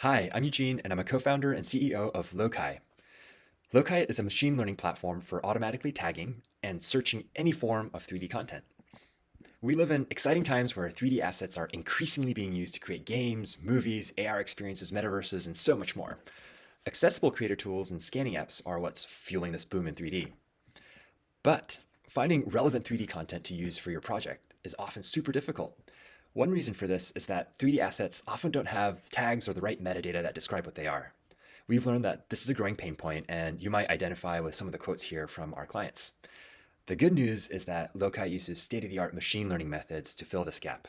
Hi, I'm Eugene, and I'm a co-founder and CEO of Loci. Loci is a machine learning platform for automatically tagging and searching any form of 3D content. We live in exciting times where 3D assets are increasingly being used to create games, movies, AR experiences, metaverses, and so much more. Accessible creator tools and scanning apps are what's fueling this boom in 3D. But finding relevant 3D content to use for your project is often super difficult. One reason for this is that 3D assets often don't have tags or the right metadata that describe what they are. We've learned that this is a growing pain point, and you might identify with some of the quotes here from our clients. The good news is that Loci uses state-of-the-art machine learning methods to fill this gap.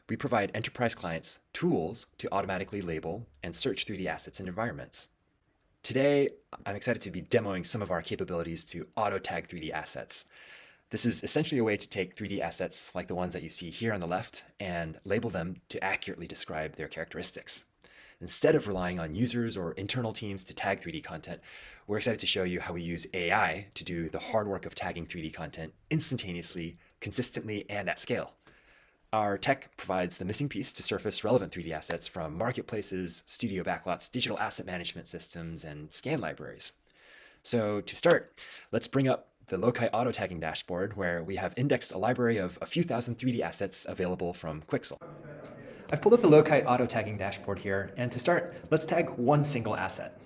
We provide enterprise clients tools to automatically label and search 3D assets and environments. Today, I'm excited to be demoing some of our capabilities to auto-tag 3D assets. This is essentially a way to take 3D assets like the ones that you see here on the left and label them to accurately describe their characteristics. Instead of relying on users or internal teams to tag 3D content, we're excited to show you how we use AI to do the hard work of tagging 3D content instantaneously, consistently, and at scale. Our tech provides the missing piece to surface relevant 3D assets from marketplaces, studio backlots, digital asset management systems, and scan libraries. So to start, let's bring up the Loci auto-tagging dashboard, where we have indexed a library of a few thousand 3D assets available from Quixel. I've pulled up the Loci auto-tagging dashboard here, and to start, let's tag one single asset.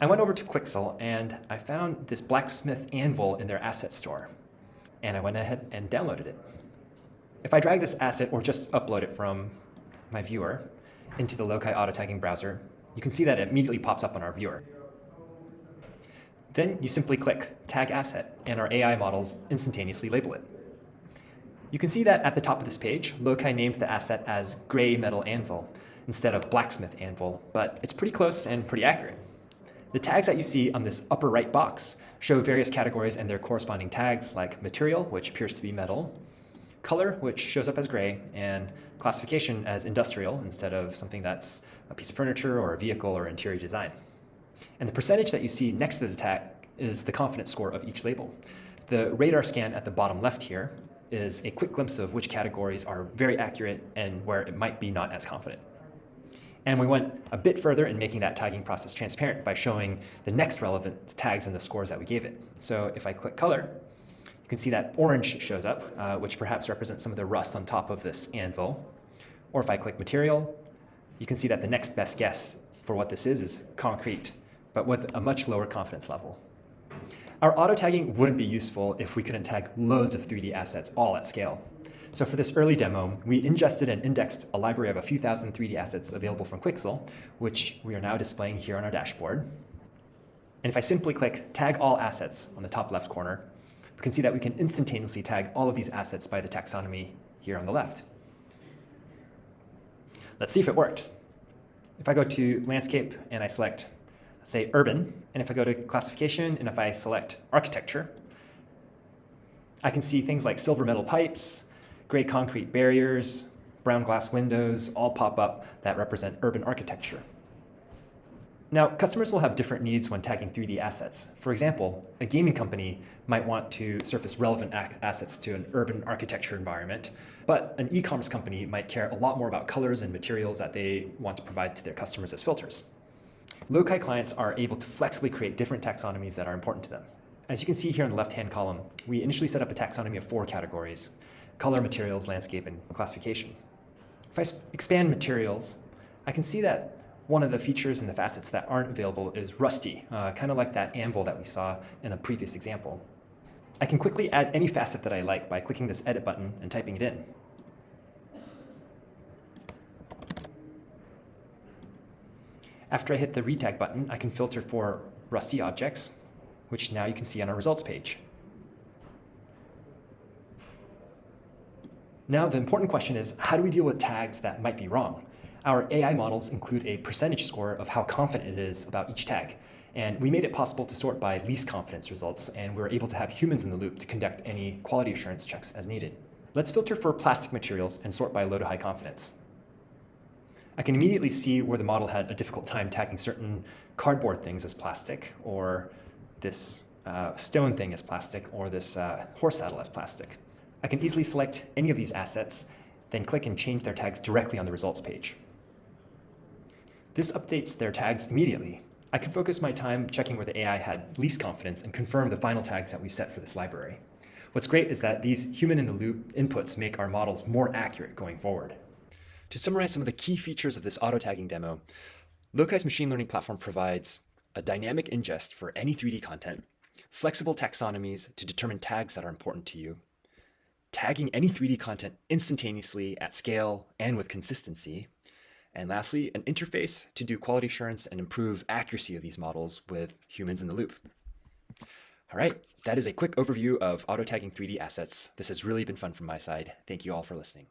I went over to Quixel, and I found this blacksmith anvil in their asset store, and I went ahead and downloaded it. If I drag this asset or just upload it from my viewer into the Loci auto-tagging browser, you can see that it immediately pops up on our viewer. Then you simply click Tag Asset, and our AI models instantaneously label it. You can see that at the top of this page, Loci names the asset as gray metal anvil instead of blacksmith anvil, but it's pretty close and pretty accurate. The tags that you see on this upper right box show various categories and their corresponding tags, like material, which appears to be metal, color, which shows up as gray, and classification as industrial instead of something that's a piece of furniture or a vehicle or interior design. And the percentage that you see next to the tag is the confidence score of each label. The radar scan at the bottom left here is a quick glimpse of which categories are very accurate and where it might be not as confident. And we went a bit further in making that tagging process transparent by showing the next relevant tags and the scores that we gave it. So if I click color, you can see that orange shows up, which perhaps represents some of the rust on top of this anvil. Or if I click material, you can see that the next best guess for what this is concrete, but with a much lower confidence level. Our auto-tagging wouldn't be useful if we couldn't tag loads of 3D assets all at scale. So for this early demo, we ingested and indexed a library of a few thousand 3D assets available from Quixel, which we are now displaying here on our dashboard. And if I simply click Tag All Assets on the top left corner, we can see that we can instantaneously tag all of these assets by the taxonomy here on the left. Let's see if it worked. If I go to Landscape and I select, say, urban, and if I go to classification and if I select architecture, I can see things like silver metal pipes, gray concrete barriers, brown glass windows all pop up that represent urban architecture. Now, customers will have different needs when tagging 3D assets. For example, a gaming company might want to surface relevant assets to an urban architecture environment, but an e-commerce company might care a lot more about colors and materials that they want to provide to their customers as filters. Loci clients are able to flexibly create different taxonomies that are important to them. As you can see here in the left-hand column, we initially set up a taxonomy of 4 categories: color, materials, landscape, and classification. If I expand materials, I can see that one of the features and the facets that aren't available is rusty, kind of like that anvil that we saw in a previous example. I can quickly add any facet that I like by clicking this edit button and typing it in. After I hit the retag button, I can filter for rusty objects, which now you can see on our results page. Now, the important question is, how do we deal with tags that might be wrong? Our AI models include a percentage score of how confident it is about each tag. And we made it possible to sort by least confidence results, and we were able to have humans in the loop to conduct any quality assurance checks as needed. Let's filter for plastic materials and sort by low to high confidence. I can immediately see where the model had a difficult time tagging certain cardboard things as plastic, or this stone thing as plastic, or this horse saddle as plastic. I can easily select any of these assets, then click and change their tags directly on the results page. This updates their tags immediately. I can focus my time checking where the AI had least confidence and confirm the final tags that we set for this library. What's great is that these human-in-the-loop inputs make our models more accurate going forward. To summarize some of the key features of this auto-tagging demo, Locai's machine learning platform provides a dynamic ingest for any 3D content, flexible taxonomies to determine tags that are important to you, tagging any 3D content instantaneously at scale and with consistency, and lastly, an interface to do quality assurance and improve accuracy of these models with humans in the loop. All right, that is a quick overview of auto-tagging 3D assets. This has really been fun from my side. Thank you all for listening.